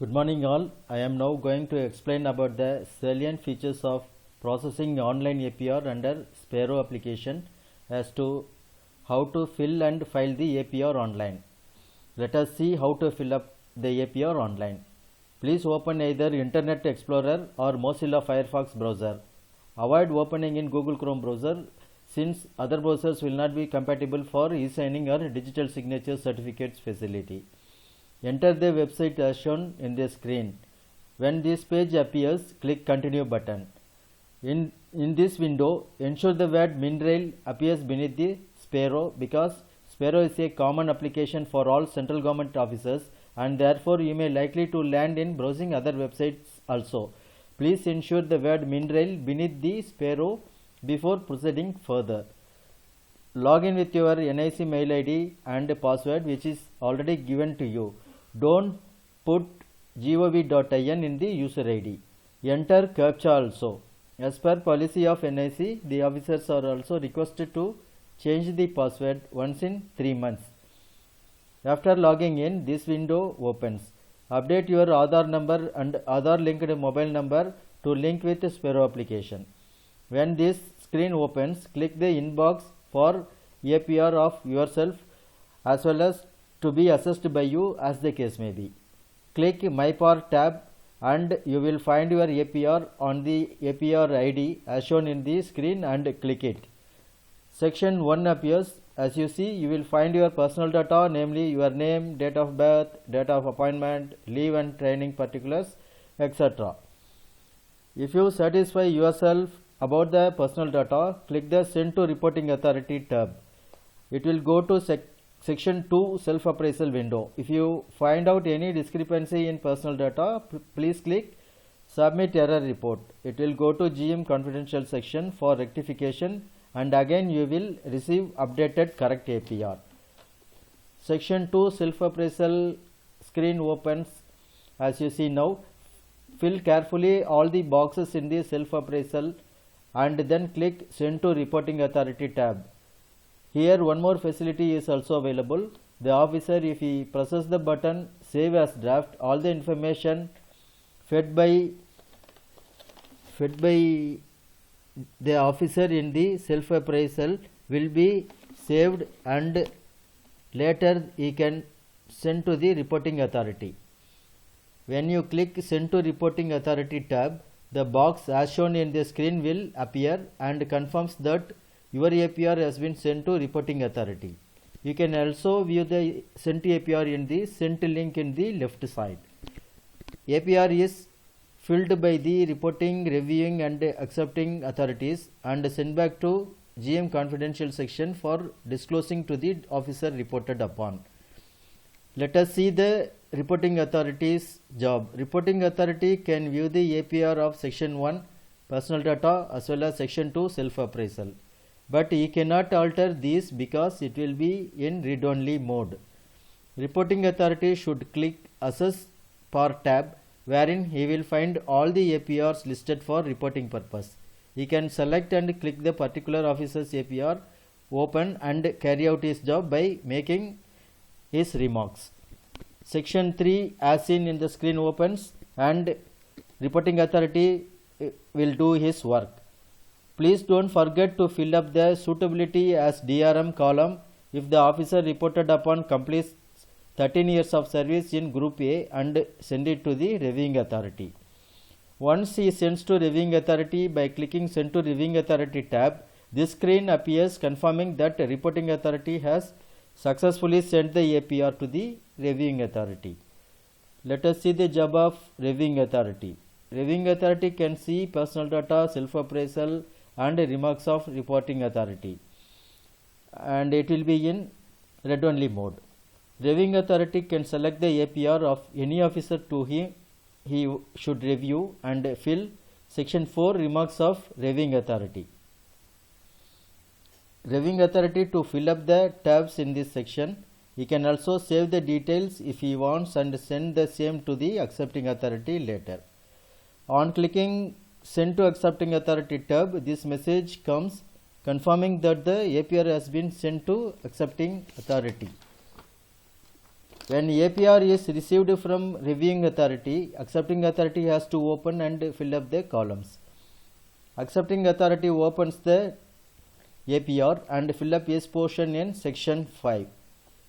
Good morning all. I am now going to explain about the salient features of processing online APR under SPARROW application as to how to fill and file the APR online. Let us see how to fill up the APR online. Please open either Internet Explorer or Mozilla Firefox browser. Avoid opening in Google Chrome browser since other browsers will not be compatible for e-signing or digital signature certificates facility. Enter the website as shown in the screen. When this page appears, click Continue button. In this window, ensure the word MinRail appears beneath the SPARROW because SPARROW is a common application for all central government offices and therefore you may likely to land in browsing other websites also. Please ensure the word MinRail beneath the SPARROW before proceeding further. Log in with your NIC mail ID and password which is already given to you. Don't put gov.in in the user ID. Enter CAPTCHA also. As per policy of NIC, the officers are also requested to change the password once in 3 months. After logging in, this window opens. Update your Aadhaar number and Aadhaar linked mobile number to link with the SPARROW application. When this screen opens, click the inbox for APR of yourself as well as to be assessed by you as the case may be. Click My APAR tab and you will find your APR on the APR ID as shown in the screen and click it. Section 1 appears. As you see, you will find your personal data, namely your name, date of birth, date of appointment, leave and training particulars, etc. If you satisfy yourself about the personal data, click the Send to Reporting Authority tab. It will go to Section 2 Self-Appraisal window. If you find out any discrepancy in personal data, please click Submit Error Report. It will go to GM Confidential section for rectification and again you will receive updated correct APR. Section 2 Self-Appraisal screen opens. As you see now, fill carefully all the boxes in the self-appraisal and then click Send to Reporting Authority tab. Here one more facility is also available. The officer, if he presses the button Save as Draft, all the information fed by the officer in the self-appraisal will be saved and later he can send to the reporting authority. When you click Send to Reporting Authority tab, the box as shown in the screen will appear and confirms that your APR has been sent to reporting authority. You can also view the sent APR in the sent link in the left side. APR is filled by the reporting, reviewing and accepting authorities and sent back to GM Confidential section for disclosing to the officer reported upon. Let us see the reporting authority's job. Reporting authority can view the APR of Section 1 personal data as well as Section 2 self-appraisal. But he cannot alter these because it will be in read-only mode. Reporting authority should click Assess PAR tab wherein he will find all the APRs listed for reporting purpose. He can select and click the particular officer's APR, open and carry out his job by making his remarks. Section 3 as seen in the screen opens and reporting authority will do his work. Please don't forget to fill up the suitability as DRM column if the officer reported upon completes 13 years of service in Group A and send it to the reviewing authority. Once he sends to reviewing authority by clicking Send to Reviewing Authority tab, this screen appears confirming that reporting authority has successfully sent the APR to the reviewing authority. Let us see the job of reviewing authority. Reviewing authority can see personal data, self-appraisal and remarks of reporting authority and it will be in read-only mode. Reviewing authority can select the APR of any officer to whom he should review and fill Section 4 remarks of reviewing authority. Reviewing authority to fill up the tabs in this section. He can also save the details if he wants and send the same to the accepting authority later. On clicking Send to Accepting Authority tab, this message comes confirming that the APR has been sent to accepting authority. When APR is received from reviewing authority, accepting authority has to open and fill up the columns. Accepting authority opens the APR and fill up yes portion in section 5.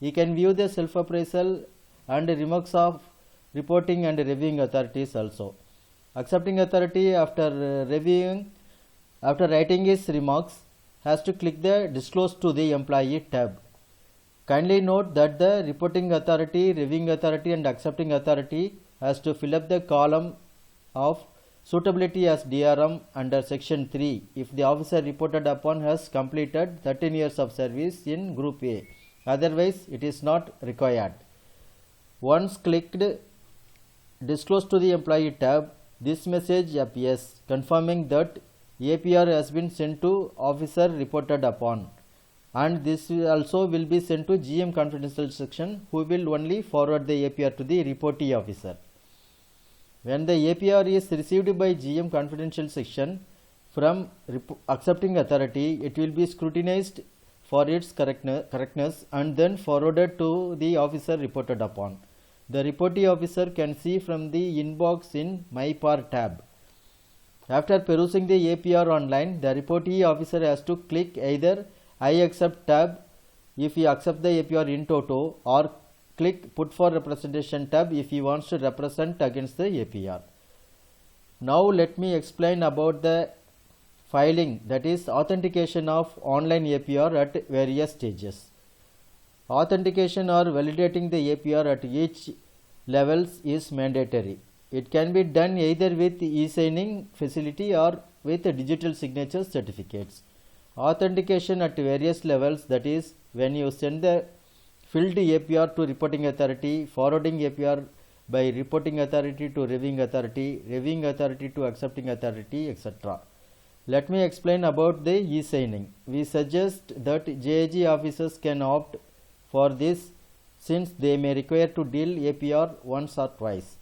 He can view the self-appraisal and remarks of reporting and reviewing authorities also. Accepting authority after writing his remarks has to click the disclose to the employee tab. Kindly note that the reporting authority, reviewing authority and accepting authority has to fill up the column of suitability as DRM under section 3 if the officer reported upon has completed 13 years of service in group A. Otherwise, it is not required. Once clicked disclose to the employee tab, this message appears confirming that APR has been sent to officer reported upon, and this also will be sent to GM confidential section, who will only forward the APR to the reportee officer. When the APR is received by GM confidential section from accepting authority, it will be scrutinized for its correctness and then forwarded to the officer reported upon. The reportee officer can see from the inbox in My APAR tab. After perusing the APR online, the reportee officer has to click either I accept tab if he accepts the APR in toto, or click put for representation tab if he wants to represent against the APR. Now let me explain about the filing, that is authentication of online APR at various stages. Authentication or validating the APR at each levels is mandatory. It can be done either with e-signing facility or with digital signature certificates. Authentication at various levels, that is when you send the filled APR to reporting authority, forwarding APR by reporting authority to reviewing authority to accepting authority, etc. Let me explain about the e-signing. We suggest that JAG officers can opt for this since they may require to deal APR once or twice.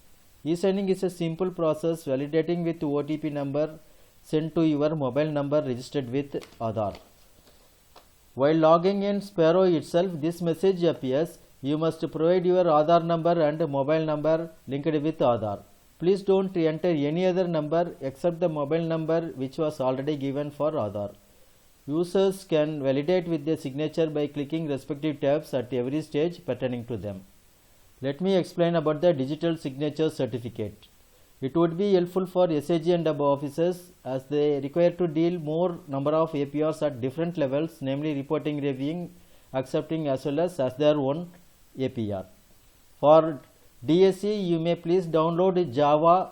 E-signing is a simple process validating with OTP number sent to your mobile number registered with Aadhaar. While logging in SPARROW itself, this message appears. You must provide your Aadhaar number and mobile number linked with Aadhaar. Please don't enter any other number except the mobile number which was already given for Aadhaar. Users can validate with their signature by clicking respective tabs at every stage pertaining to them. Let me explain about the digital signature certificate. It would be helpful for SAG and above officers as they require to deal more number of APRs at different levels, namely reporting, reviewing, accepting as well as their own APR. For DSC, you may please download Java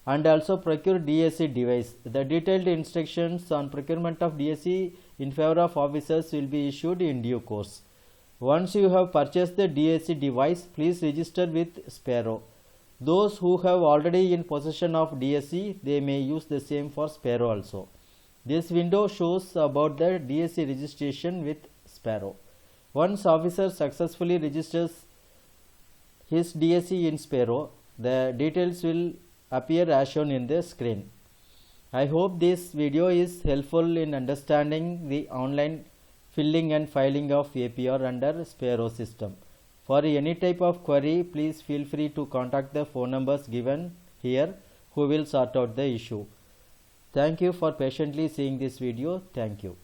and also procure DSC device. The detailed instructions on procurement of DSC in favor of officers will be issued in due course. Once you have purchased the DSC device, please register with SPARROW. Those who have already in possession of DSC, they may use the same for SPARROW also. This window shows about the DSC registration with SPARROW. Once officer successfully registers his DSC in SPARROW, the details will appear as shown in the screen. I hope this video is helpful in understanding the online filling and filing of APR under SPARROW system. For any type of query, please feel free to contact the phone numbers given here, who will sort out the issue. Thank you for patiently seeing this video. Thank you.